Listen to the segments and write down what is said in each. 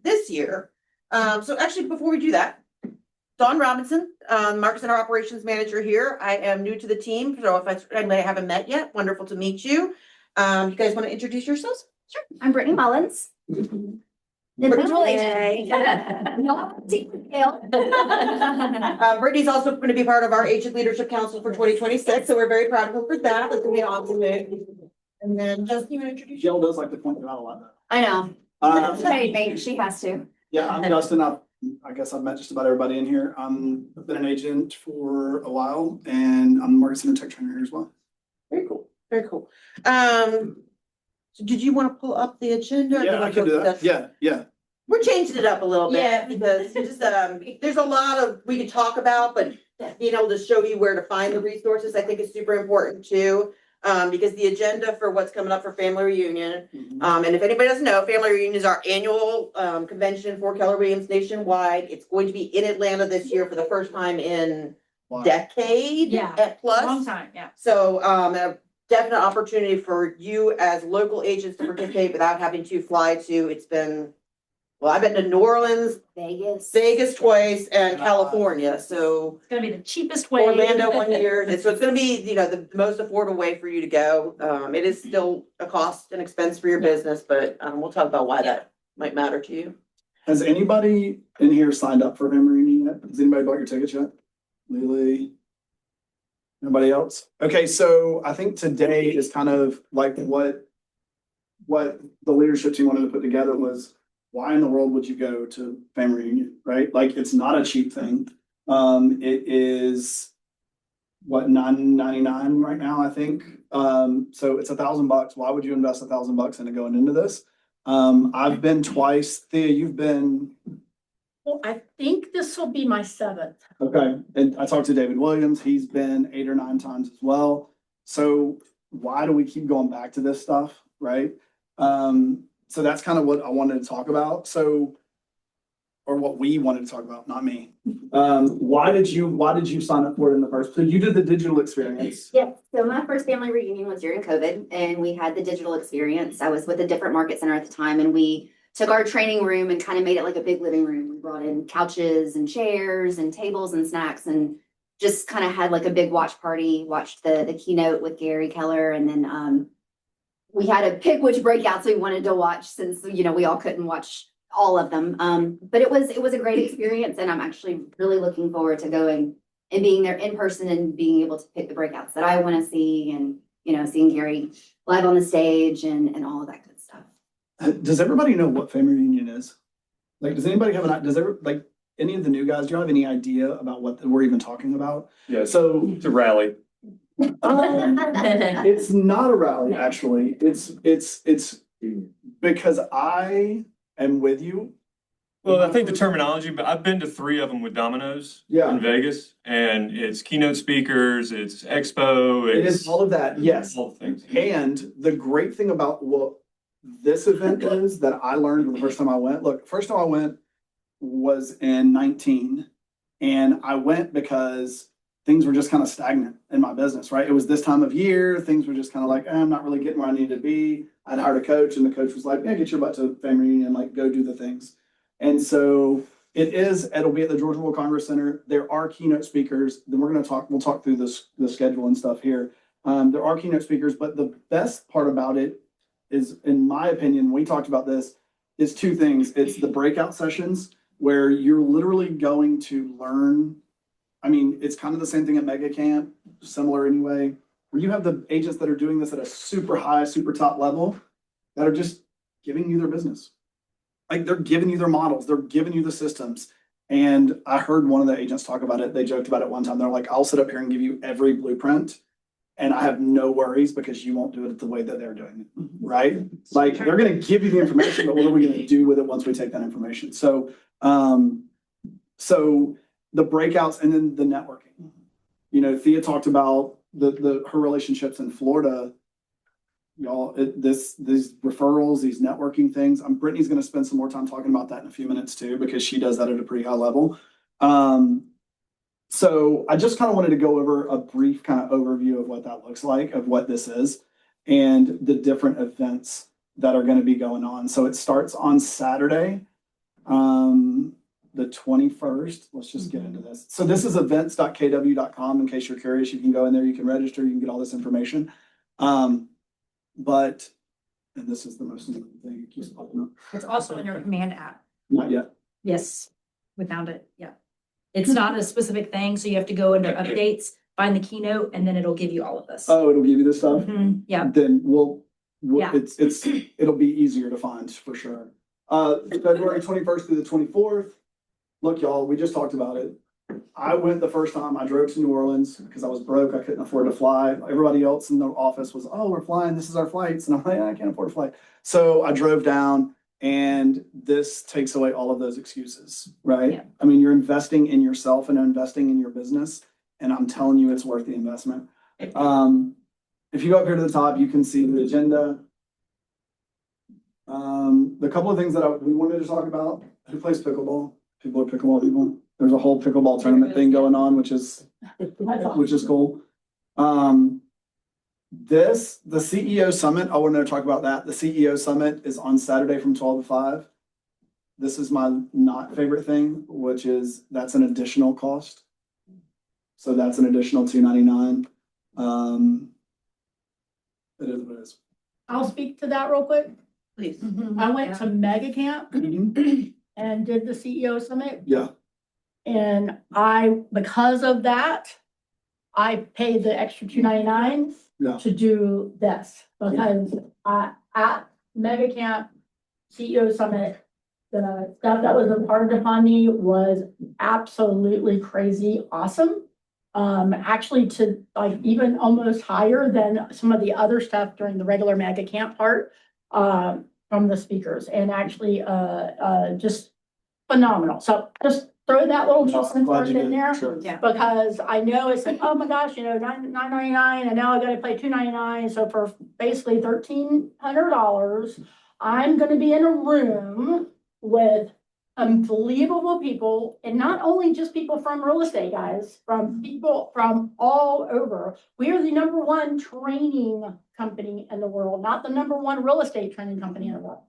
this year. So actually, before we do that, Dawn Robinson, Market Center Operations Manager here. I am new to the team, so if I haven't met yet, wonderful to meet you. You guys want to introduce yourselves? Sure. I'm Brittany Mullins. Individual agent. Brittany's also going to be part of our Agent Leadership Council for 2026, so we're very proud of her for that. That's going to be awesome. And then Justin, you want to introduce? Jill does like to point you out a lot. I know. Maybe she has to. Yeah, I'm Justin. I guess I've met just about everybody in here. I've been an agent for a while, and I'm the Market Center Tech Trainer here as well. Very cool. Very cool. So did you want to pull up the agenda? Yeah, I can do that. Yeah. We're changing it up a little bit. Yeah. Because just, there's a lot of, we could talk about, but being able to show you where to find the resources, I think is super important too. Because the agenda for what's coming up for Family Reunion, and if anybody doesn't know, Family Reunion is our annual convention for Keller Williams nationwide. It's going to be in Atlanta this year for the first time in decade. Yeah. At plus. Long time, yeah. So, a definite opportunity for you as local agents to participate without having to fly to, I've been to New Orleans, Vegas twice, and California, so. It's gonna be the cheapest way. Orlando 1 year, and so it's gonna be, the most affordable way for you to go. It is still a cost and expense for your business, but, we'll talk about why that might matter to you. Has anybody in here signed up for Family Reunion yet? Has anybody bought your tickets yet? Lily? Nobody else? Okay, so I think today is kind of like what the leadership team wanted to put together was, why in the world would you go to Family Reunion, right? Like, it's not a cheap thing. It is what, $9.99 right now, I think. So it's $1,000. Why would you invest $1,000 into going into this? I've been twice. Thea, you've been. Well, I think this will be my 7th. Okay, and I talked to David Williams. He's been 8 or 9 times as well. So why do we keep going back to this stuff, right? So that's kind of what I wanted to talk about. Or what we wanted to talk about, not me. Why did you sign up for it in the first? So you did the digital experience. Yep. So my first family reunion was during COVID, and we had the digital experience. I was with a different market center at the time, and we took our training room and kind of made it like a big living room. We brought in couches and chairs and tables and snacks, and just kind of had like a big watch party. Watched the keynote with Gary Keller, and then we had to pick which breakouts we wanted to watch since we all couldn't watch all of them. But it was a great experience, and I'm actually really looking forward to going and being there in person and being able to pick the breakouts that I want to see, and seeing Gary live on the stage and all of that good stuff. Does everybody know what Family Reunion is? Like, does anybody have any of the new guys, do you have any idea about what we're even talking about? Yeah, So it's a rally. it's not a rally, actually. It's because I am with you. Well, I think the terminology, but I've been to 3 of them with Domino's in Vegas, and it's keynote speakers, it's expo, It is all of that, yes. all the things. And the great thing about what this event is that I learned the first time I went, first time I went was in 19, and I went because things were just kind of stagnant in my business, right? It was this time of year, things were just kind of like, I'm not really getting where I need to be. I'd hired a coach, and the coach was like, yeah, get your butt to Family Reunion, like, go do the things. And so it'll be at the Georgia World Congress Center. There are keynote speakers. Then we'll talk through the schedule and stuff here. There are keynote speakers, but the best part about it is, in my opinion, we talked about this, is 2 things. It's the breakout sessions where you're literally going to learn. I mean, it's kind of the same thing at Mega Camp, similar anyway, where you have the agents that are doing this at a super high, super top level that are just giving you their business. Like, they're giving you their models, they're giving you the systems. And I heard one of the agents talk about it. They joked about it one time. They're like, I'll sit up here and give you every blueprint, and I have no worries because you won't do it the way that they're doing it, right? Like, they're going to give you the information, but what are we going to do with it once we take that information? So, the breakouts and then the networking. Thea talked about her relationships in Florida. Y'all, these referrals, these networking things. Brittany's going to spend some more time talking about that in a few minutes too, because she does that at a pretty high level. So I just kind of wanted to go over a brief kind of overview of what that looks like, of what this is, and the different events that are going to be going on. So it starts on Saturday The 21st, let's just get into this. So this is events.kw.com. In case you're curious, you can go in there, you can register, you can get all this information. But, and this is the most important thing, it keeps popping up. It's also in your command app. Not yet. Yes, we found it, yeah. It's not a specific thing, so you have to go into updates, find the keynote, and then it'll give you all of this. Oh, it'll give you this stuff? Mhm, yeah. Then Yeah. it'll be easier to find for sure. February 21st through the 24th. Look, y'all, we just talked about it. I went the first time, I drove to New Orleans because I was broke. I couldn't afford to fly. Everybody else in the office was, oh, we're flying. This is our flights. And I'm like, I can't afford to fly. So I drove down, and this takes away all of those excuses, right? Yeah. I mean, you're investing in yourself and investing in your business. And I'm telling you, it's worth the investment. If you go up here to the top, you can see the agenda. The couple of things that we wanted to talk about, who plays pickleball? People are pickleball people. There's a whole pickleball tournament thing going on, which is cool. The CEO summit, I wanted to talk about that. The CEO summit is on Saturday from 12 to 5. This is my not favorite thing, which is that's an additional cost. So that's an additional $299. It is what it is. I'll speak to that real quick. Please. I went to Mega Camp and did the CEO summit. Yeah, And because of that, I paid the extra $299 Yeah. to do this. Because at Mega Camp CEO Summit, the stuff that was imparted upon me was absolutely crazy awesome. Actually to like even almost higher than some of the other stuff during the regular Mega Camp part, from the speakers, and actually, just phenomenal. So just throw that little No, I'm glad part you in did. there. Sure. Yeah. Because I know it's like, oh my gosh, $9.99, and now I gotta pay $2.99, so for basically $1,300, I'm gonna be in a room with unbelievable people, and not only just people from real estate, guys, from people from all over. We are the #1 training company in the world, not the #1 real estate training company in the world.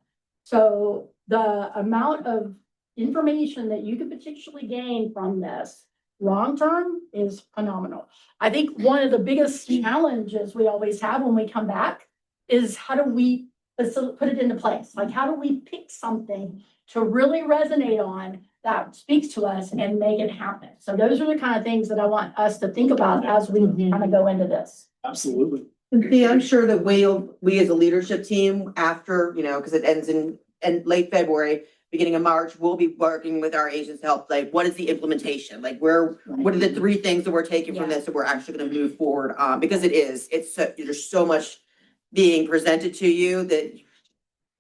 So the amount of information that you could potentially gain from this long-term is phenomenal. I think one of the biggest challenges we always have when we come back is how do we put it into place? Like, how do we pick something to really resonate on that speaks to us and make it happen? So those are the kind of things that I want us to think about as we kind of go into this. Absolutely. Cynthia, I'm sure that we as a leadership team, after, because it ends in late February, beginning of March, we'll be working with our agents to help, like, what is the implementation? Like, what are the 3 things that we're taking from this that we're actually gonna move forward on? Because there's so much being presented to you that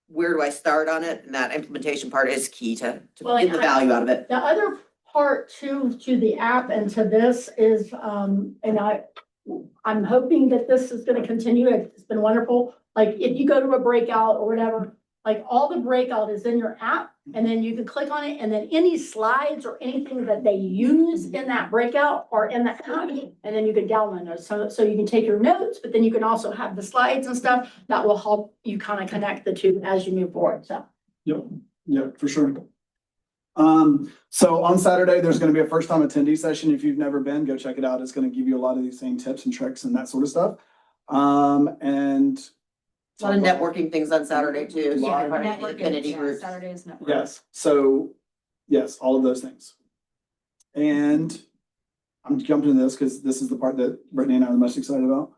where do I start on it? And that implementation part is key to Well, get the value out of it. The other part to the app and to this is, and I'm hoping that this is gonna continue. It's been wonderful. Like, if you go to a breakout or whatever, like, all the breakout is in your app, and then you can click on it, and then any slides or anything that they use in that breakout are in the app, and then you can download those. So you can take your notes, but then you can also have the slides and stuff that will help you kind of connect the two as you move forward, so. Yep, yeah, for sure. So on Saturday, there's gonna be a first time attendee session. If you've never been, go check it out. It's gonna give you a lot of these same tips and tricks and that sort of stuff. And A lot of networking things on Saturday too. So Yeah, part of the affinity groups. Saturday is network. yes, so yes, all of those things. And I'm jumping to this because this is the part that Brittany and I are the most excited about.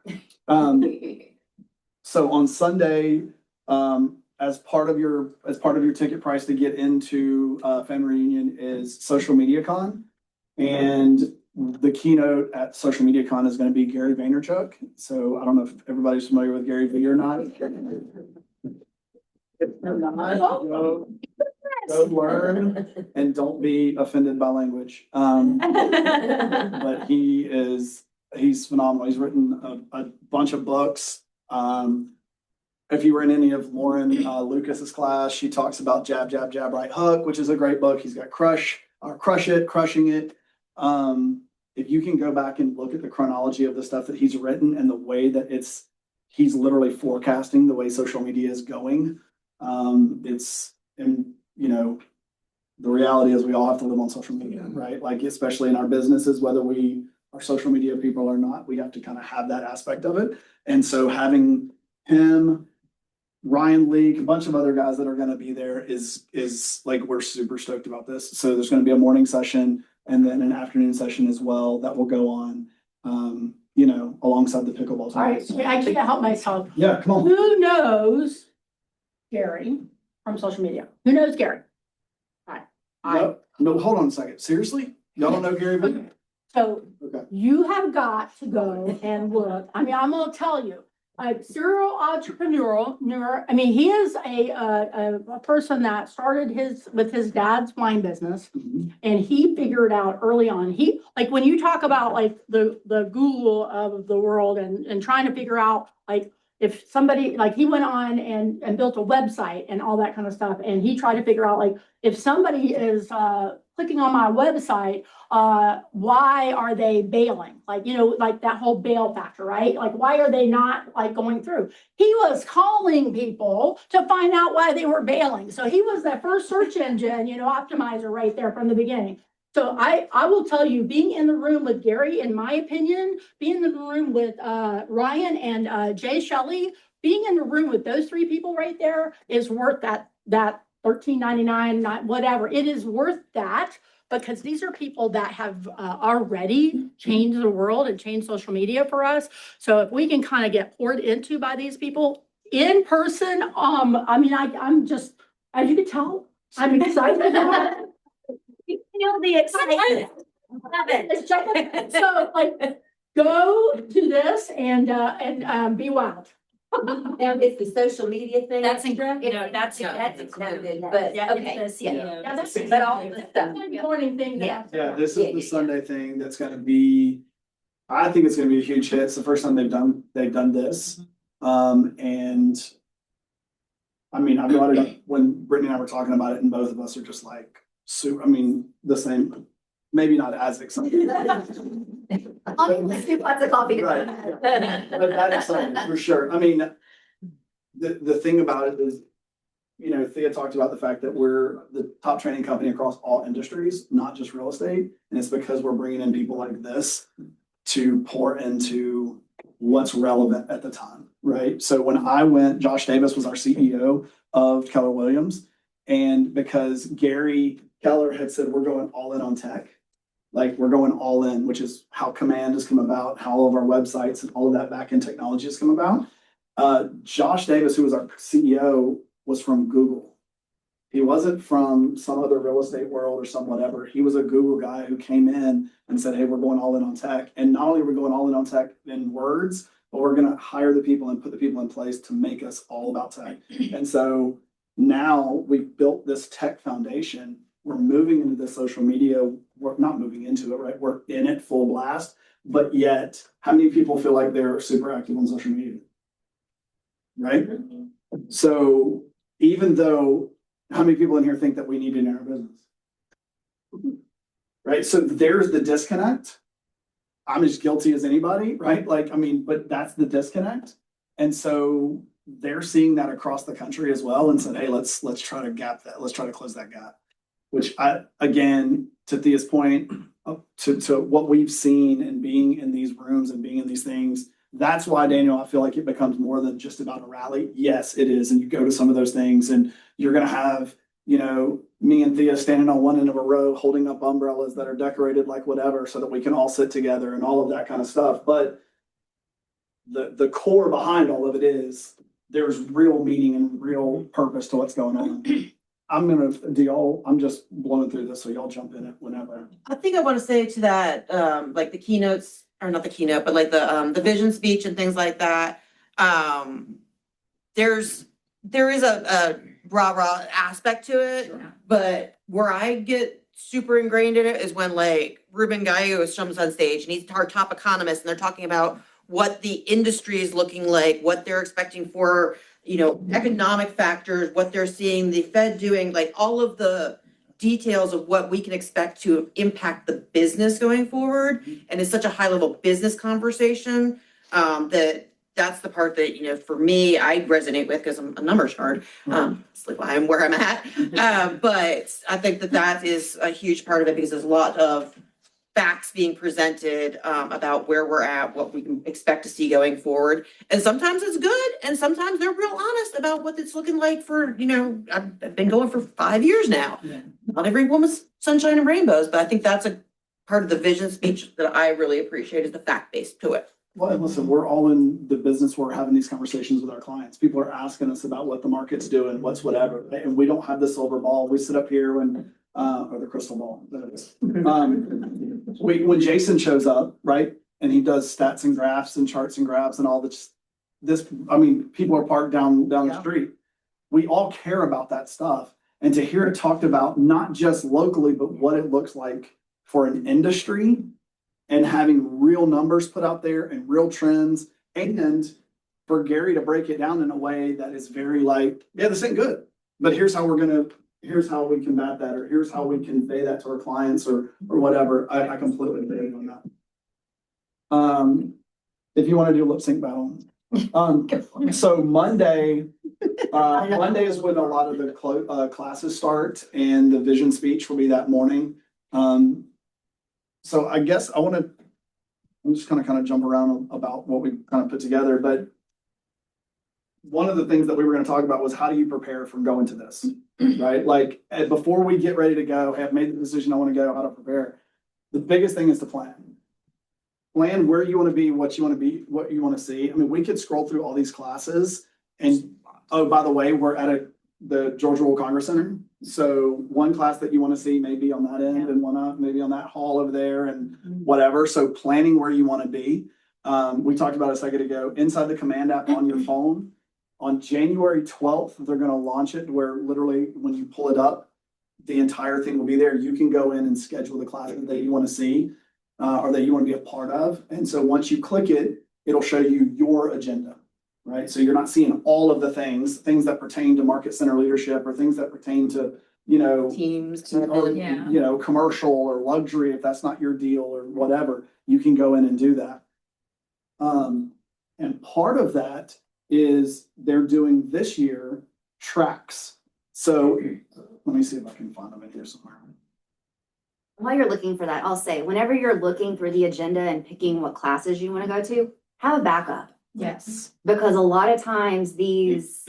So on Sunday, as part of your ticket price to get into Family Reunion is Social Media Con. And the keynote at Social Media Con is going to be Gary Vaynerchuk. So I don't know if everybody's familiar with Gary Vee or not. Go learn and don't be offended by language. But he's phenomenal. He's written a bunch of books. If you were in any of Lauren Lucas's class, she talks about Jab, Jab, Jab, Right Hook, which is a great book. He's got Crush It, Crushing It. If you can go back and look at the chronology of the stuff that he's written and the way that he's literally forecasting the way social media is going. the reality is we all have to live on social media, right? Like, especially in our businesses, whether we are social media people or not, we have to kind of have that aspect of it. And so having him, Ryan Leak, a bunch of other guys that are gonna be there is like, we're super stoked about this. So there's gonna be a morning session and then an afternoon session as well that will go on, you know, alongside the pickleball. All right, so I can't help myself. Yeah, come on. Who knows Gary from social media? Who knows Gary? No, hold on a second. Seriously? Y'all don't know Gary Vee? So Okay. you have got to go and look. I mean, I'm gonna tell you, a serial entrepreneurial, I mean, he is a person that started with his dad's wine business. Mhm. And he figured out early on, like, when you talk about like the Google of the world and trying to figure out, like, if somebody, like, he went on and built a website and all that kind of stuff, and he tried to figure out, like, if somebody is clicking on my website, why are they bailing? Like, you know, like that whole bail factor, right? Like, why are they not like going through? He was calling people to find out why they were bailing. So he was the first search engine, you know, optimizer right there from the beginning. So I will tell you, being in the room with Gary, in my opinion, being in the room with Ryan and Jay Shelley, being in the room with those three people right there is worth that $13.99, not whatever. It is worth that, because these are people that have already changed the world and changed social media for us. So if we can kind of get poured into by these people in person, I mean, I'm just, as you can tell, I'm excited about it. Feel the excitement. Love it. So like, go to this and be wild. And it's the social media thing. That's incredible. You know, that's included, but Yeah, okay. Yeah, that's. But all the stuff. Morning thing. Yeah. Yeah, this is the Sunday thing that's gonna be, I think it's gonna be a huge hit. It's the first time they've done this. And I mean, I brought it up when Brittany and I were talking about it, and both of us are just like, I mean, the same, maybe not as excited. I'll make 2 pots of coffee. Right. But that excited, for sure. I mean, the thing about it is, you know, Thea talked about the fact that we're the top training company across all industries, not just real estate. And it's because we're bringing in people like this to pour into what's relevant at the time, right? So when I went, Josh Davis was our CEO of Keller Williams. And because Gary Keller had said, we're going all in on tech, like we're going all in, which is how Command has come about, how all of our websites and all of that back end technology has come about. Josh Davis, who was our CEO, was from Google. He wasn't from some other real estate world or some whatever. He was a Google guy who came in and said, hey, we're going all in on tech. And not only are we going all in on tech in words, but we're going to hire the people and put the people in place to make us all about tech. And so now we've built this tech foundation. We're moving into the social media. We're not moving into it, right? We're in it full blast. But yet, how many people feel like they're super active on social media? Right? So even though, how many people in here think that we need it in our business? Right? So there's the disconnect. I'm as guilty as anybody, right? Like, I mean, but that's the disconnect. And so they're seeing that across the country as well and said, hey, let's try to gap that. Let's try to close that gap. Which again, to Thea's point, to what we've seen and being in these rooms and being in these things, that's why, Daniel, I feel like it becomes more than just about a rally. Yes, it is. And you go to some of those things and you're going to have, you know, me and Thea standing on one end of a row, holding up umbrellas that are decorated like whatever, so that we can all sit together and all of that kind of stuff. But the core behind all of it is there's real meaning and real purpose to what's going on. I'm just blowing through this, so y'all jump in it whenever. I think I want to say to that, like the keynotes, or not the keynote, but like the vision speech and things like that. There is a rah-rah aspect to it, but where I get super ingrained in it is when like Ruben Gallegos comes on stage and he's our top economist and they're talking about what the industry is looking like, what they're expecting for, you know, economic factors, what they're seeing the Fed doing, like all of the details of what we can expect to impact the business going forward. And it's such a high level business conversation that's that's the part that, you know, for me, I resonate with because I'm a numbers nerd. That's like why I'm where I'm at. But I think that that is a huge part of it because there's a lot of facts being presented about where we're at, what we can expect to see going forward. And sometimes it's good, and sometimes they're real honest about what it's looking like for, you know, I've been going for 5 years now. Yeah. Not every woman's sunshine and rainbows, but I think that's a part of the vision speech that I really appreciate is the fact base to it. Well, and listen, we're all in the business. We're having these conversations with our clients. People are asking us about what the market's doing, what's whatever, and we don't have the silver ball. We sit up here and, or the crystal ball. That is. When Jason shows up, right, and he does stats and graphs and charts and graphs and all this, I mean, people are parked down the Yeah. street. We all care about that stuff. And to hear it talked about, not just locally, but what it looks like for an industry and having real numbers put out there and real trends, and for Gary to break it down in a way that is very like, yeah, this ain't good, but here's how we combat that, or here's how we convey that to our clients or whatever. I completely agree on that. If you want to do lip sync battle. So Monday is when a lot of the classes start, and the vision speech will be that morning. So I guess I'm just gonna kind of jump around about what we kind of put together, but one of the things that we were gonna talk about was how do you prepare from going to this, right? Like, before we get ready to go, have made the decision I want to go, how to prepare. The biggest thing is to plan. Plan where you want to be, what you want to be, what you want to see. I mean, we could scroll through all these classes and, oh, by the way, we're at the Georgia World Congress Center. So one class that you want to see may be on that end and one up, maybe on that hall over there and whatever. So planning where you want to be. We talked about a second ago, inside the command app on your phone. On January 12th, they're going to launch it where literally when you pull it up, the entire thing will be there. You can go in and schedule the classes that you want to see or that you want to be a part of. And so once you click it, it'll show you your agenda. Right, so you're not seeing all of the things that pertain to market center leadership or things that pertain to, you know, Teams. or, you know, commercial or luxury. If that's not your deal or whatever, you can go in and do that. And part of that is they're doing this year tracks. So let me see if I can find them in here somewhere. While you're looking for that, I'll say, whenever you're looking through the agenda and picking what classes you want to go to, have a backup. Yes. Because a lot of times these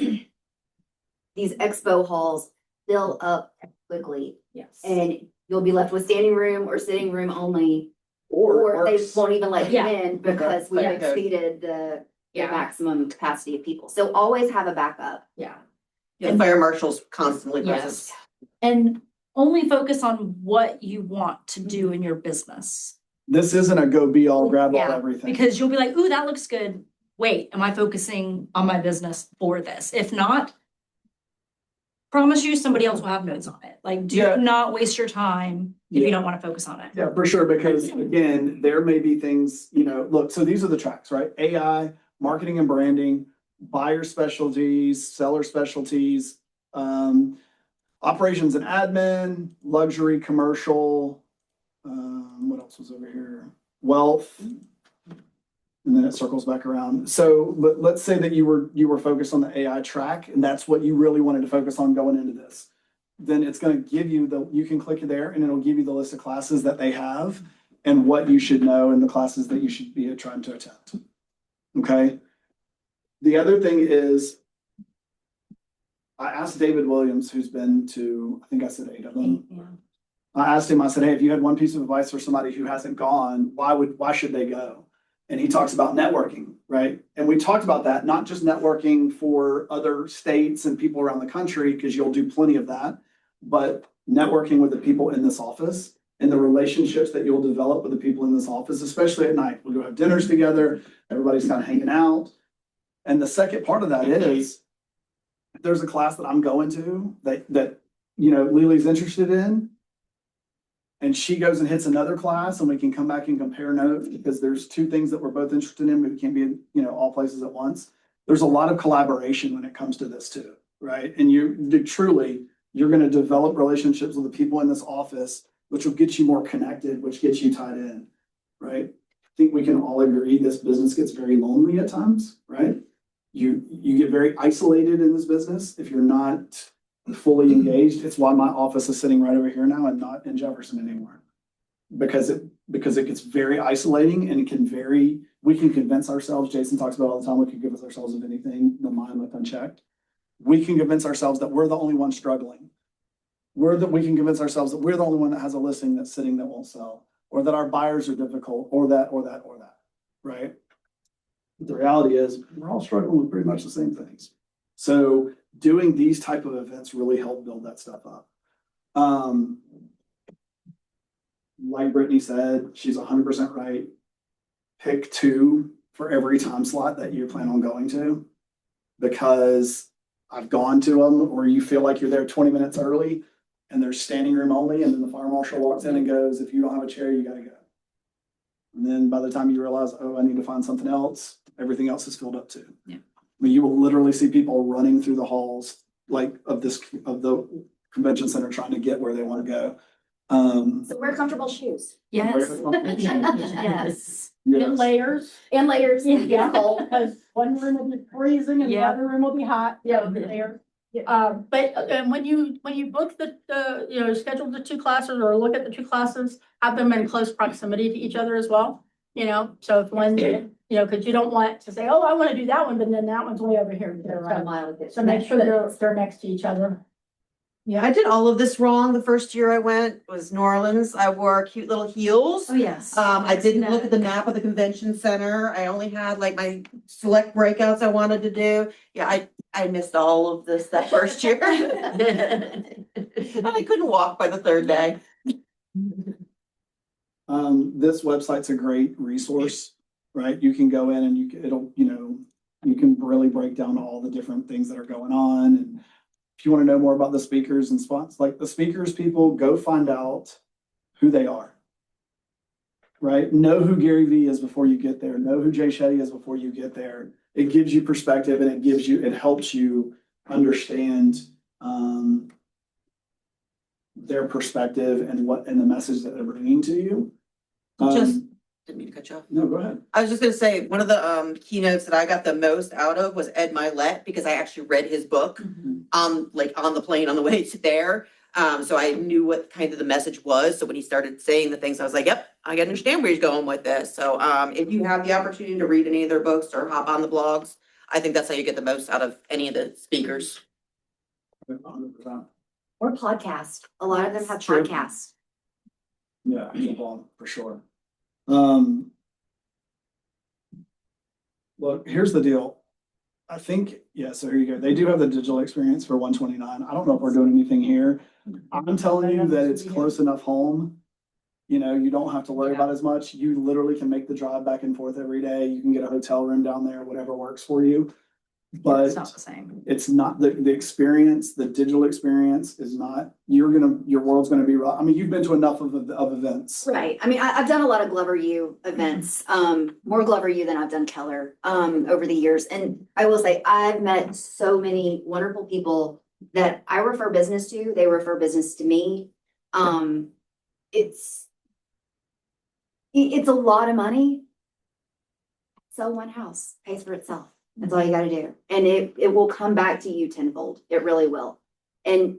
expo halls fill up quickly, Yes. and you'll be left with standing room or sitting room only, Or or they won't even let you Yeah. in because we've Yeah. exceeded the Yeah. maximum capacity of people. So always have a backup. Yeah. And fire marshals constantly present. Yes. And only focus on what you want to do in your business. this isn't a go be all grab all Yeah, everything. Because you'll be like, ooh, that looks good. Wait, am I focusing on my business for this? If not, promise you somebody else will have notes on it. Like, Yeah. do not waste your time if Yeah. you don't want to focus on it. Yeah, for sure, because again, there may be things, you know, look, so these are the tracks, right? AI, marketing and branding, buyer specialties, seller specialties, operations and admin, luxury, commercial, what else was over here? Wealth. And then it circles back around. So, but let's say that you were focused on the AI track and that's what you really wanted to focus on going into this. Then it's going to give you you can click there and it'll give you the list of classes that they have and what you should know and the classes that you should be trying to attend. Okay. The other thing is, I asked David Williams, who's been to, I think I said 8 of them. Yeah. I asked him, I said, hey, if you had one piece of advice for somebody who hasn't gone, why should they go? And he talks about networking, right? And we talked about that, not just networking for other states and people around the country, because you'll do plenty of that, but networking with the people in this office and the relationships that you'll develop with the people in this office, especially at night. We'll go have dinners together, everybody's kind of hanging out. And the second part of that is, if there's a class that I'm going to that you know, Lily's interested in, and she goes and hits another class and we can come back and compare notes because there's two things that we're both interested in, but we can't be in, you know, all places at once. There's a lot of collaboration when it comes to this too, right? And you're going to develop relationships with the people in this office, which will get you more connected, which gets you tied in, right? think we can all agree this business gets very lonely at times, right? You get very isolated in this business if you're not fully engaged. It's why my office is sitting right over here now and not in Jefferson anymore. Because it gets very isolating and we can convince ourselves, Jason talks about all the time, we can convince ourselves of anything, the mind left unchecked. We can convince ourselves that we're the only one struggling. We can convince ourselves that we're the only one that has a listing that's sitting that won't sell, or that our buyers are difficult, or that, right? The reality is we're all struggling with pretty much the same things. So doing these type of events really help build that stuff up. Like Brittany said, she's 100% right. Pick 2 for every time slot that you plan on going to, because I've gone to them where you feel like you're there 20 minutes early and there's standing room only, and then the fire marshal walks in and goes, if you don't have a chair, you gotta go. And then by the time you realize, oh, I need to find something else, everything else is filled up too. Yeah. I mean, you will literally see people running through the halls of the convention center trying to get where they want to go. So wear comfortable shoes Yes. Yes. In layers. and layers. Yeah, Cold. because one room will be freezing and the Yeah. other room will be hot. Yeah. There. But when you book schedule the 2 classes or look at the 2 classes, have them in close proximity to each other as well. So if one, because you don't want to say, oh, I want to do that one, but then that one's way over here. So make sure they're next to each other. Yeah, I did all of this wrong. The first year I went was New Orleans. I wore cute little heels. Oh, yes. I didn't look at the map of the convention center. I only had like my select breakouts I wanted to do. Yeah, I missed all of this that first year. I couldn't walk by the 3rd day. This website's a great resource, right? You can go in and you can really break down all the different things that are going on. And if you want to know more about the speakers and spots, like the speakers, people go find out who they are, right? Know who Gary Vee is before you get there. Know who Jay Shetty is before you get there. It gives you perspective, and it helps you understand their perspective and the message that they're bringing to you. Didn't mean to cut you off. No, go ahead. I was just gonna say, one of the keynotes that I got the most out of was Ed Milet, because I actually read his book on the plane on the way to there. So I knew what kind of the message was. So when he started saying the things, I was like, yep, I can understand where he's going with this. So if you have the opportunity to read any of their books or hop on the blogs, I think that's how you get the most out of any of the speakers. 100%. Or podcast. A lot of them have True. podcasts. Yeah, for sure. Look, here's the deal. I think, yeah, so here you go. They do have the digital experience for 129. I don't know if we're doing anything here. I'm telling you that it's close enough home. You don't have to worry about as much. You literally can make the drive back and forth every day. You can get a hotel room down there, whatever works for you. But It's not the same. it's not the experience, the digital experience is not, your world's gonna be raw. I mean, you've been to enough of events. Right. I mean, I've done a lot of Glover U events, more Glover U than I've done Keller, over the years. And I will say, I've met so many wonderful people that I refer business to. They refer business to me. It's a lot of money. Sell one house, pays for itself. That's all you gotta do. And it will come back to you tenfold. It really will. And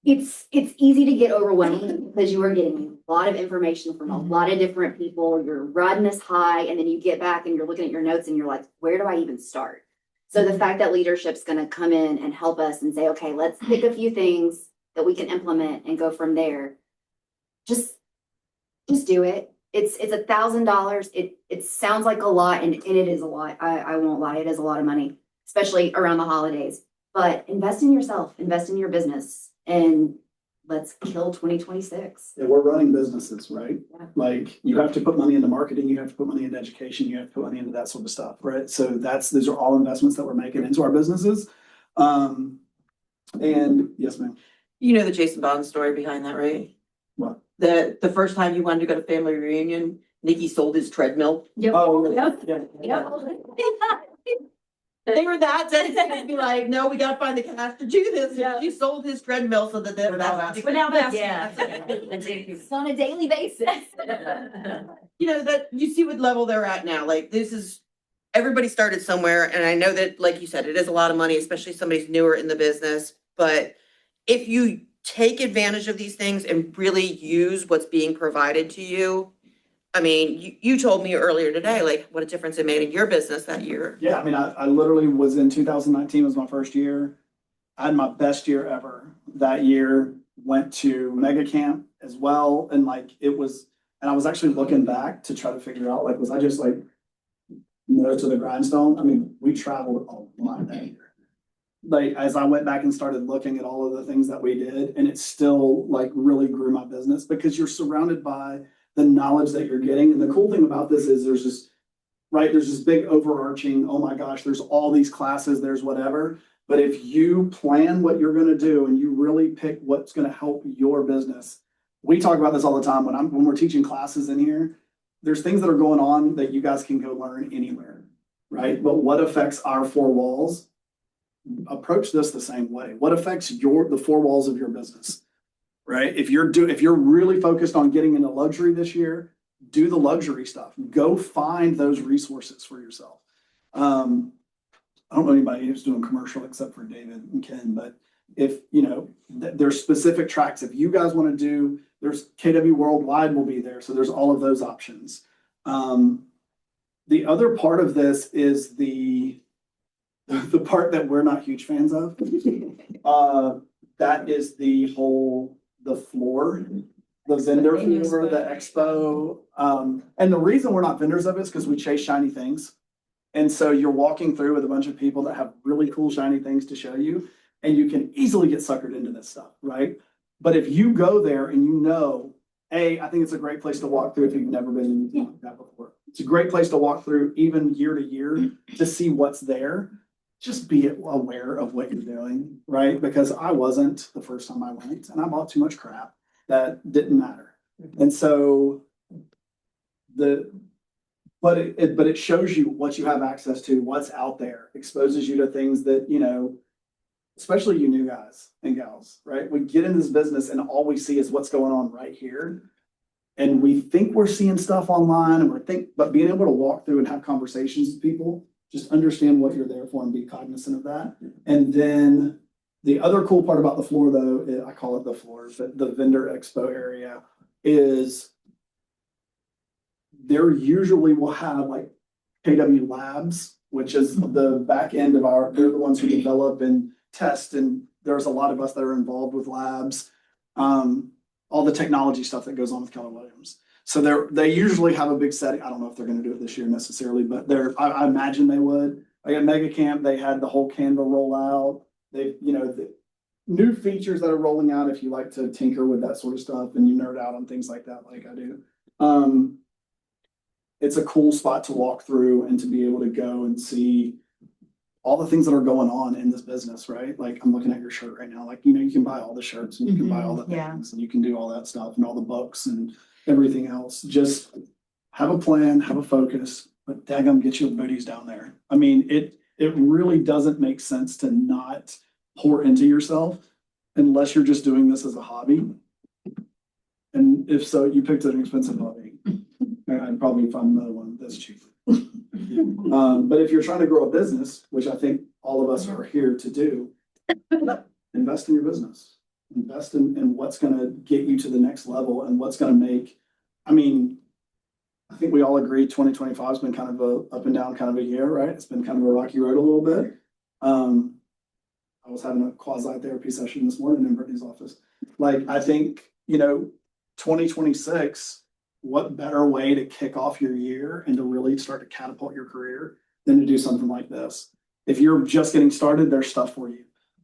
it's easy to get overwhelmed because you are getting a lot of information from a lot of different people. You're riding this high, and then you get back and you're looking at your notes and you're like, where do I even start? So the fact that leadership's gonna come in and help us and say, okay, let's pick a few things that we can implement and go from there. Just do it. It's $1,000. It sounds like a lot, and it is a lot. I won't lie, it is a lot of money, especially around the holidays. But invest in yourself, invest in your business, and let's kill 2026. Yeah, we're running businesses, right? Yeah. Like, you have to put money into marketing, you have to put money into education, you have to put money into that sort of stuff, right? So those are all investments that we're making into our businesses. And yes, ma'am. You know the Jason Bond story behind that, right? What? The first time you wanted to go to family reunion, Nikki sold his treadmill. Yep. Oh, Yep. yeah. Yep. They were that dedicated to be like, no, we gotta find the cash to do this. Yeah. She sold his treadmill so that that's. But now that's. Yeah. It's on a daily basis. You know, that you see what level they're at now, like this is, everybody started somewhere, and I know that, like you said, it is a lot of money, especially if somebody's newer in the business, but if you take advantage of these things and really use what's being provided to you, I mean, you told me earlier today, like, what a difference it made in your business that year. Yeah, I mean, I literally was in 2019 was my first year. I had my best year ever that year, went to Mega Camp as well. And like, it was, and I was actually looking back to try to figure out, like, was I just like nose to the grindstone? I mean, we traveled a lot that year. Like, as I went back and started looking at all of the things that we did, and it still like really grew my business because you're surrounded by the knowledge that you're getting. And the cool thing about this is there's this, right, there's this big overarching, oh my gosh, there's all these classes, there's whatever. But if you plan what you're gonna do and you really pick what's gonna help your business, we talk about this all the time when we're teaching classes in here, there's things that are going on that you guys can go learn anywhere, right? But what affects our four walls? Approach this the same way. What affects the four walls of your business? Right? If you're really focused on getting into luxury this year, do the luxury stuff. Go find those resources for yourself. I don't know anybody who's doing commercial except for David and Ken, but if, you know, there's specific tracks. If you guys want to do, there's KW Worldwide will be there. So there's all of those options. The other part of this is the part that we're not huge fans of. That is the floor, the vendor floor, the expo. And the reason we're not vendors of it is because we chase shiny things. And so you're walking through with a bunch of people that have really cool shiny things to show you, and you can easily get suckered into this stuff, right? But if you go there and you know, I think it's a great place to walk through if you've never been in anything like that before. It's a great place to walk through even year to year to see what's there. Just be aware of what you're doing, right? Because I wasn't the first time I went, and I bought too much crap that didn't matter. And so but it shows you what you have access to, what's out there, exposes you to things that, you know, especially you new guys and gals, right? We get into this business and all we see is what's going on right here. And we think we're seeing stuff online but being able to walk through and have conversations with people, just understand what you're there for and be cognizant of that. And then the other cool part about the floor, though, I call it the floor, but the vendor expo area is there usually will have like KW Labs, which is the back end of they're the ones who develop and test. And there's a lot of us that are involved with labs, all the technology stuff that goes on with Keller Williams. So they usually have a big setting. I don't know if they're going to do it this year necessarily, but I imagine they would. Like at Mega Camp, they had the whole Canva rollout. They, you know, the new features that are rolling out if you like to tinker with that sort of stuff and you nerd out on things like that, like I do. It's a cool spot to walk through and to be able to go and see all the things that are going on in this business, right? Like I'm looking at your shirt right now. Like, you know, you can buy all the shirts and you can buy all the things and you can do all that stuff and all the books and everything else. Just have a plan, have a focus, but daggum, get your booties down there. I mean, it really doesn't make sense to not pour into yourself unless you're just doing this as a hobby. And if so, you picked an expensive hobby. I'd probably find another one that's cheaper. But if you're trying to grow a business, which I think all of us are here to do, invest in your business. Invest in what's going to get you to the next level and what's going to make, I mean, I think we all agree 2025 has been kind of a up and down kind of a year, right? It's been kind of a rocky road a little bit. I was having a quasi therapy session this morning in Brittany's office. Like, I think, you know, 2026, what better way to kick off your year and to really start to catapult your career than to do something like this? If you're just getting started, there's stuff for you.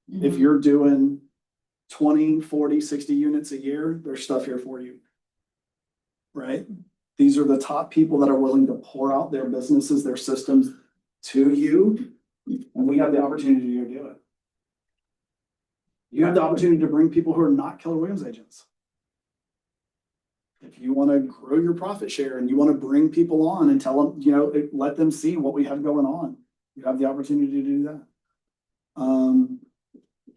If you're doing 20, 40, 60 units a year, there's stuff here for you, right? These are the top people that are willing to pour out their businesses, their systems to you. And we have the opportunity to do it. You have the opportunity to bring people who are not Keller Williams agents. If you want to grow your profit share and you want to bring people on and tell them, you know, let them see what we have going on. you have the opportunity to do that.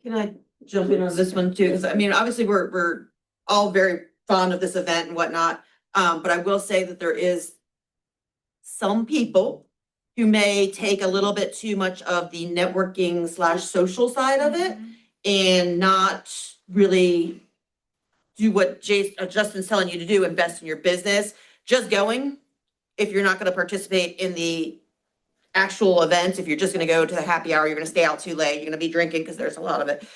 Can I jump in on this one too? Because I mean, obviously, we're all very fond of this event and whatnot. But I will say that there is some people who may take a little bit too much of the networking / social side of it and not really do what Justin's telling you to do, invest in your business. Just going, if you're not gonna participate in the actual event, if you're just gonna go to the happy hour, you're gonna stay out too late, you're gonna be drinking, because there's a lot of it.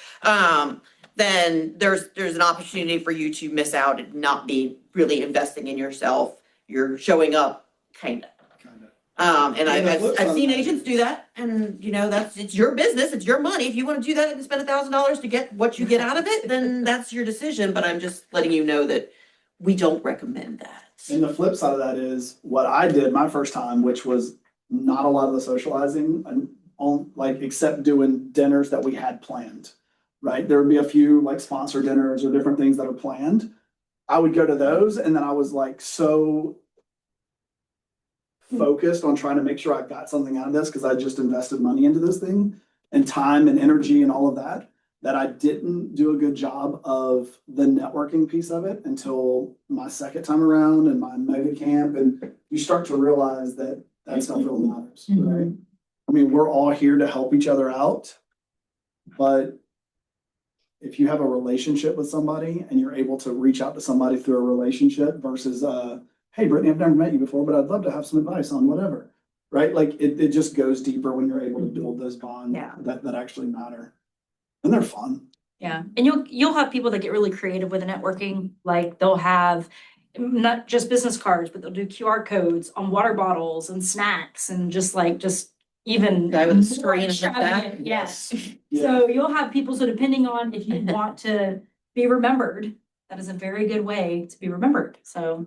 Then there's an opportunity for you to miss out and not be really investing in yourself. You're showing up kinda. And I've seen agents do that, and you know, it's your business, it's your money. If you wanna do that and spend $1,000 to get what you get out of it, then that's your decision, but I'm just letting you know that we don't recommend that. And the flip side of that is what I did my first time, which was not a lot of the socializing and on like except doing dinners that we had planned. Right? There would be a few like sponsor dinners or different things that are planned. I would go to those, and then I was like so focused on trying to make sure I got something out of this because I just invested money into this thing and time and energy and all of that, that I didn't do a good job of the networking piece of it until my second time around and my mega camp. And you start to realize that stuff really matters, right? I mean, we're all here to help each other out, but if you have a relationship with somebody and you're able to reach out to somebody through a relationship versus, hey, Brittany, I've never met you before, but I'd love to have some advice on whatever, right? Like it just goes deeper when you're able to build those bonds that actually matter. And they're fun. Yeah, and you'll have people that get really creative with the networking, like they'll have not just business cards, but they'll do QR codes on water bottles and snacks and just even Guy with a screen more in the extravagant, back. yes. Yeah. So you'll have people, so depending on if you want to be remembered, that is a very good way to be remembered, so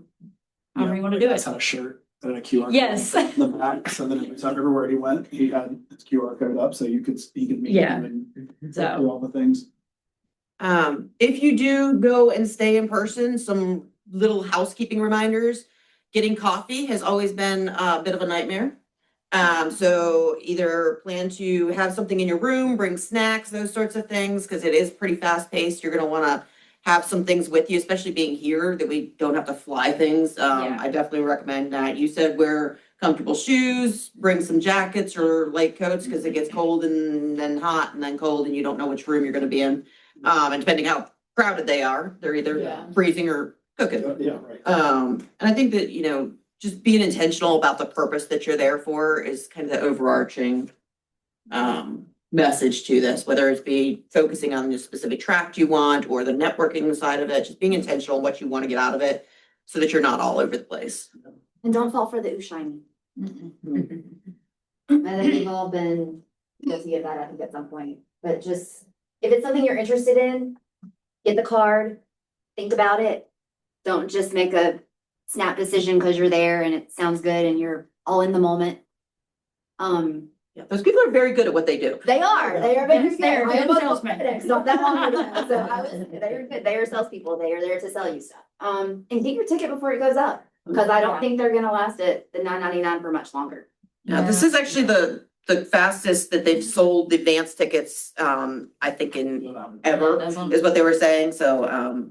however you want to do That's it. had a shirt and a QR code. Yes. In the back, so that everywhere he went, he had his QR code up, so he could meet Yeah. him and So. do all the things. If you do go and stay in person, some little housekeeping reminders. Getting coffee has always been a bit of a nightmare. So either plan to have something in your room, bring snacks, those sorts of things, because it is pretty fast paced. You're gonna wanna have some things with you, especially being here, that we don't have to fly things. I definitely recommend that. You said wear comfortable shoes, bring some jackets or light coats, because it gets cold and then hot and then cold, and you don't know which room you're gonna be in. And depending how crowded they are, they're either freezing or cooking. Yeah, right. And I think that, you know, just being intentional about the purpose that you're there for is kind of the overarching message to this, whether it's be focusing on the specific tract you want or the networking side of it, just being intentional on what you want to get out of it so that you're not all over the place. And don't fall for the ooh shiny. I think we've all been guilty of that, I think, at some point, but just, if it's something you're interested in, get the card, think about it. Don't just make a snap decision because you're there and it sounds good and you're all in the moment. Yeah, those people are very good at what they do. They are very good. They're I am good a salesmen. critic, not that long ago, so they are good. They are salespeople. They are there to sell you stuff. And get your ticket before it goes up, because I don't think they're gonna last at the $9.99 for much longer. Yeah, this is actually the fastest that they've sold the advance tickets, I think in ever, is what they were saying, so,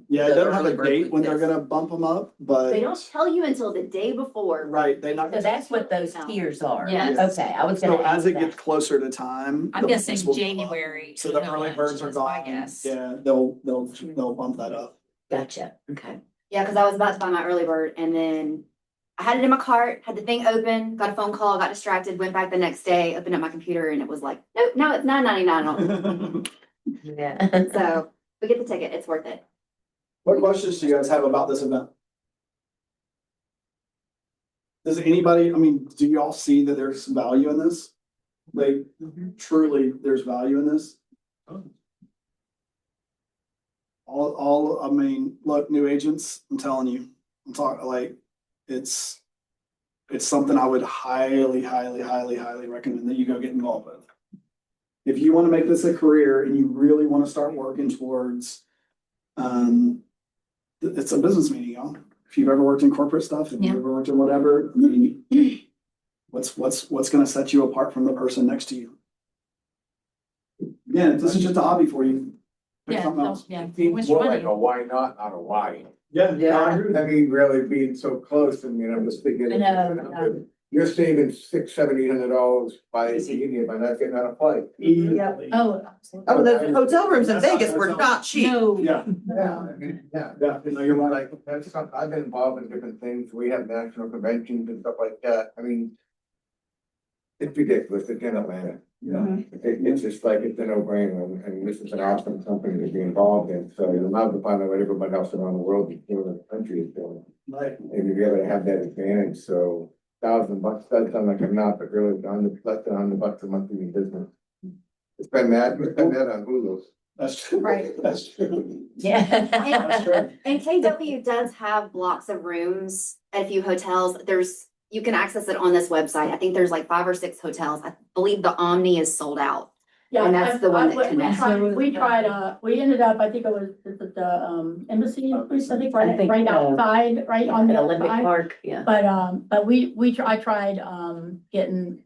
Yeah, it doesn't have early a bird date when they're weekdays. gonna bump them up, but. They don't tell you until the day before. Right, they not. So that's what those tiers are. Yes. Okay, I was So gonna as ask it that. gets closer to time. I'm the guessing price will go up. January. So the early birds are is my gone. guess. Yeah, they'll bump that up. Gotcha, okay. Yeah, because I was about to buy my early bird and then I had it in my cart, had the thing open, got a phone call, got distracted, went back the next day, opened up my computer and it was like, nope, now it's $9.99. Yeah. So we get the ticket, it's worth it. What questions do you guys have about this event? Does anybody, I mean, do y'all see that there's value in this? Like, truly, there's value in this? I mean, look, new agents, I'm telling you, I'm talking like, it's something I would highly recommend that you go get involved with. If you want to make this a career and you really want to start working towards, it's a business meeting, y'all. If you've ever worked in corporate stuff, if you've ever worked in whatever, I mean, What's gonna set you apart from the person next to you? Again, if this is just a hobby for you. Pick Yeah, something no, else. yeah. Seems Waste more your like money. a why not, not a why. Yeah, Yeah. I agree with I that. mean, really being so close, I mean, I'm just thinking. I know, You're saving $600-$700 by not getting on a flight. Easily. Oh. Oh, the hotel rooms in Vegas were not cheap. No. Yeah, Yeah, I mean, yeah. yeah, no, you're right. Like, that's something, I've been involved in different things, we have national conventions and stuff like that, I mean. It's ridiculous, it's in Atlanta, Yeah. it's just like, it's a no-brainer, and this is an awesome company to be involved in, so you're allowed to find out what everybody else around the world is doing, the country is doing. Right. And you'll be able to have that advantage, so $1,000 does sound like a lot, but really, less than $100 a month in your business. Spend that on Hulu. That's true. Right. That's true. Yeah. That's true. And KW does have blocks of rooms at a few hotels. You can access it on this website. I think there's like 5 or 6 hotels. I believe the Omni is sold out. Yeah, And that's the one that connects. We tried, we ended up, I think it was at the embassy, I think, I think, right outside, right on the Olympic outside. Park, yeah. But I tried, getting,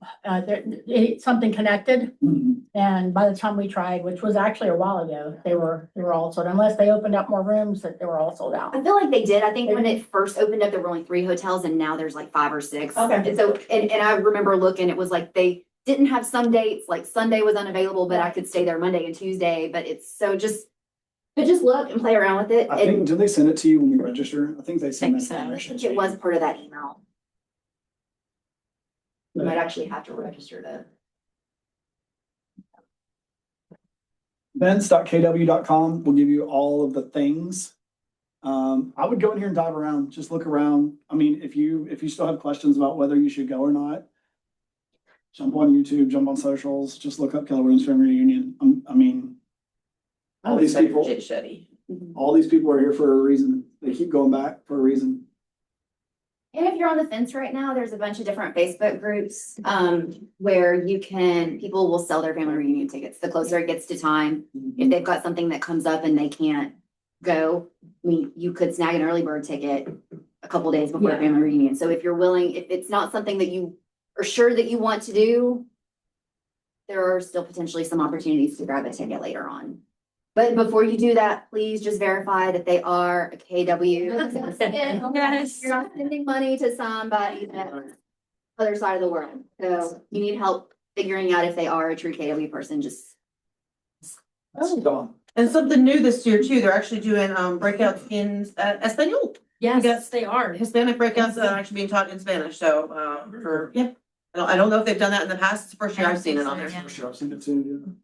something connected, Mhm. and by the time we tried, which was actually a while ago, they were all sold, unless they opened up more rooms, that they were all sold out. I feel like they did. I think when it first opened up, there were only 3 hotels and now there's like 5 or 6. Okay. And so, and I remember looking, it was like they didn't have some dates, like Sunday was unavailable, but I could stay there Monday and Tuesday, but it's so just look and play around with it. I think, And did they send it to you when you register? I think they send Think that so. I information. think it was part of that email. You might actually have to register to. Events.kw.com will give you all of the things. I would go in here and dive around, just look around. I mean, if you still have questions about whether you should go or not, jump on YouTube, jump on socials, just look up Keller Williams Family Reunion. I mean, all these people, all these people are here for a reason. They keep going back for a reason. And if you're on the fence right now, there's a bunch of different Facebook groups, where people will sell their family reunion tickets the closer it gets to time. If they've got something that comes up and they can't go, I mean, you could snag an early bird ticket a couple days before Yeah. family reunion. So if you're willing, if it's not something that you are sure that you want to do, there are still potentially some opportunities to grab a ticket later on. But before you do that, please just verify that they are a KW. Yes. You're not sending money to somebody on the other side of the world. So you need help figuring out if they are a true KW person, just. Dawn. And something new this year too, they're actually doing breakout skins at Espanol. Yes, they are. Hispanic breakouts that are actually being taught in Spanish, so I don't know if they've done that in the past, it's the first year I've seen it on there. Yeah. For sure, I've seen it too,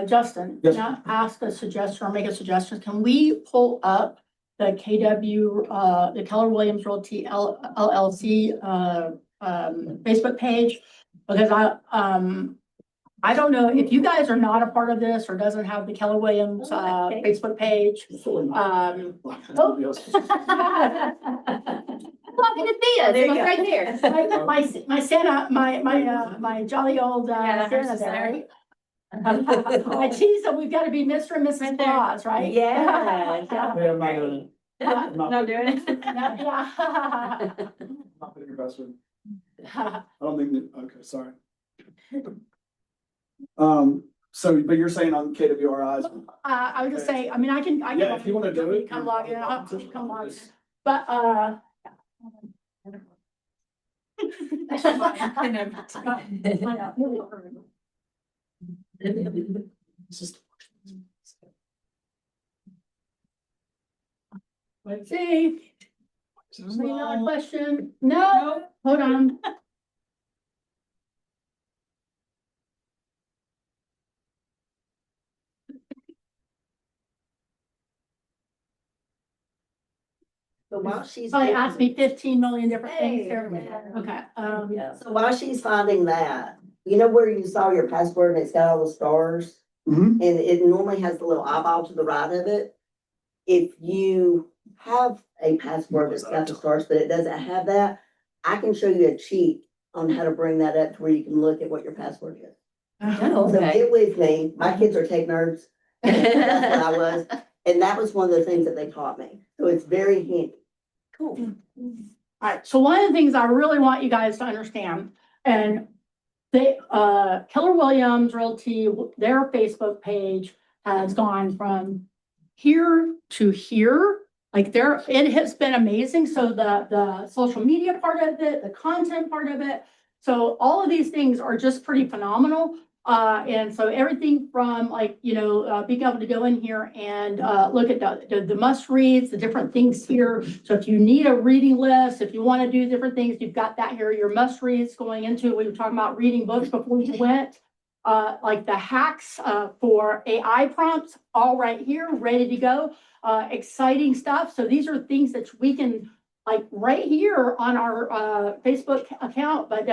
Justin, Yes. can I ask a suggestion or make a suggestion? Can we pull up the KW, the Keller Williams Realty LLC, Facebook page? Because I don't know if you guys are not a part of this or doesn't have the Keller Williams, Facebook page. Talking to Thea, There you it's go. right there. My Santa, my jolly old, Yeah, Santa hers is there. I tease them, we've got to be Mr. and Mrs. Right there. Claus, right? Yeah. Yeah, I'm not doing it. Not doing it. Yeah. Not putting your best foot. I don't think that, okay, sorry. So, but you're saying on KWRIs, I was just saying, I mean, I can. Yeah, if you wanna do it. Come log in, I'll come log in, but, I know. Let's see. Any other question? No, hold on. So while she's. Probably asked me 15 million different things here. Okay, So while she's finding that, you know where you saw your password and it's got all the stars? Mhm. And it normally has the little eyeball to the right of it. If you have a password that's got the stars, but it doesn't have that, I can show you a cheat on how to bring that up to where you can look at what your password is. Oh, So okay. get with me. My kids are tech nerds. That's what I was. And that was one of the things that they taught me. So it's very handy. Cool. All right, so one of the things I really want you guys to understand, and they, Keller Williams Realty, their Facebook page has gone from here to here. Like it has been amazing. So the social media part of it, the content part of it. So all of these things are just pretty phenomenal. And so everything from like, being able to go in here and look at the must reads, the different things here. So if you need a reading list, if you want to do different things, you've got that here, your must reads going into, we were talking about reading books before you went. Like the hacks for AI prompts, all right here, ready to go. Exciting stuff. So these are things that we can like right here on our Facebook account, but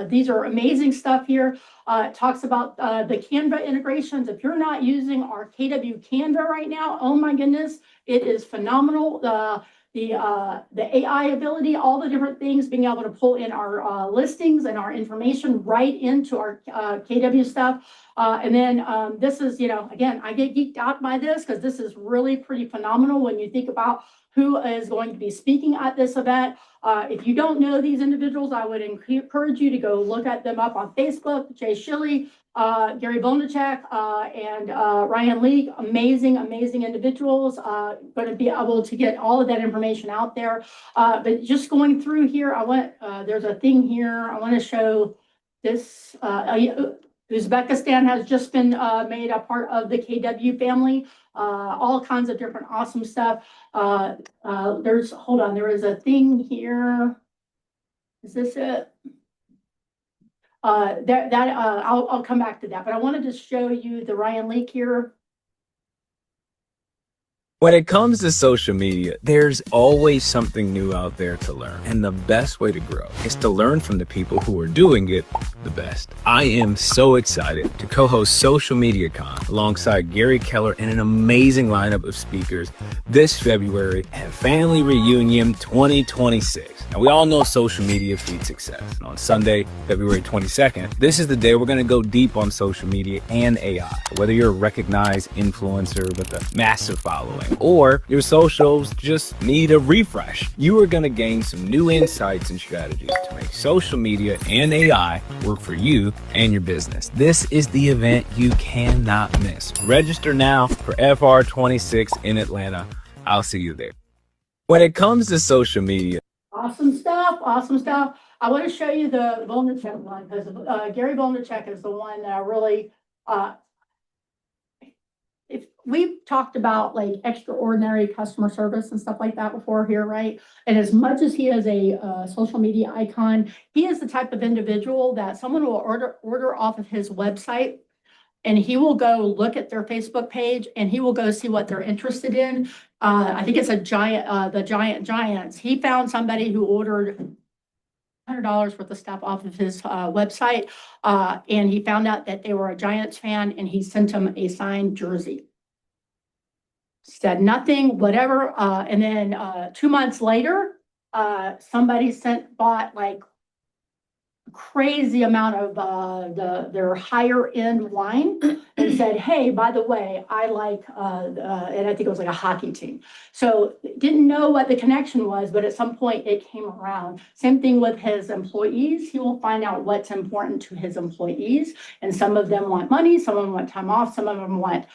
these are amazing stuff here. It talks about the Canva integrations. If you're not using our KW Canva right now, oh my goodness, it is phenomenal. The AI ability, all the different things, being able to pull in our listings and our information right into our KW stuff. And then this is, again, I get geeked out by this because this is really pretty phenomenal when you think about who is going to be speaking at this event. If you don't know these individuals, I would encourage you to go look at them up on Facebook. Jay Shilley, Gary Vaynerchuk, and Ryan Leak, amazing individuals. Going to be able to get all of that information out there. But just going through here, there's a thing here. I want to show this. Uzbekistan has just been made a part of the KW family. All kinds of different awesome stuff. There is a thing here. Is this it? I'll come back to that, but I wanted to show you the Ryan Leak here. When it comes to social media, there's always something new out there to learn. And the best way to grow is to learn from the people who are doing it the best. I am so excited to co-host Social Media Con alongside Gary Keller and an amazing lineup of speakers this February at Family Reunion 2026. Now, we all know social media feeds success. And on Sunday, February 22nd, this is the day we're going to go deep on social media and AI. Whether you're a recognized influencer with a massive following, or your socials just need a refresh, you are going to gain some new insights and strategies to make social media and AI work for you and your business. This is the event you cannot miss. Register now for FR26 in Atlanta. I'll see you there. When it comes to social media, Awesome stuff. I want to show you the Vaynerchuk one because Gary Vaynerchuk is the one that I really, if we've talked about like extraordinary customer service and stuff like that before here, right? And as much as he is a social media icon, he is the type of individual that someone will order off of his website, and he will go look at their Facebook page and he will go see what they're interested in. I think it's the Giants. He found somebody who ordered $100 worth of stuff off of his website. And he found out that they were a Giants fan and he sent them a signed jersey. Said nothing, whatever. And then 2 months later, somebody bought like crazy amount of their higher end wine and said, hey, by the way, I like and I think it was like a hockey team. So didn't know what the connection was, but at some point it came around. Same thing with his employees. He will find out what's important to his employees. And some of them want money, some of them want time off, some of them want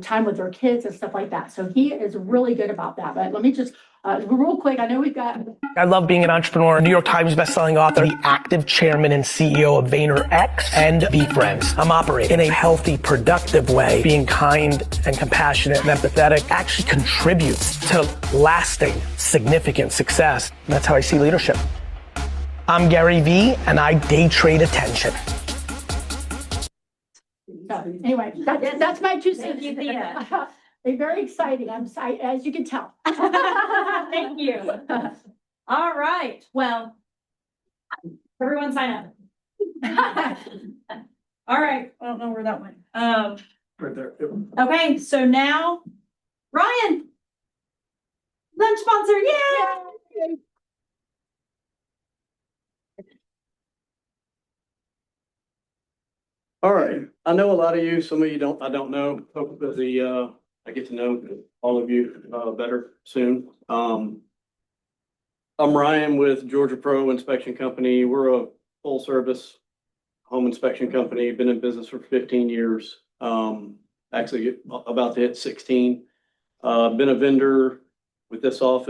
time with their kids and stuff like that. So he is really good about that. But let me just real quick, I know we've got. I love being an entrepreneur, New York Times bestselling author, the active chairman and CEO of VaynerX, and Be Friends. I'm operating in a healthy, productive way. Being kind and compassionate and empathetic actually contributes to lasting, significant success. And that's how I see leadership. I'm Gary Vee, and I day trade attention. Anyway, that's my 2 cents. They're very exciting. I'm excited, as you can tell. Thank you. All right. Well, everyone sign up. All right. I don't know where that went. right there. Okay. So now, Ryan, lunch sponsor. Yay! All right. I know a lot of you, some of you don't, I don't know. Hope that I get to know all of you better soon. I'm Ryan with Georgia Pro Inspection Company. We're a full service home inspection company, been in business for 15 years. Actually about to hit 16. Been a vendor with this office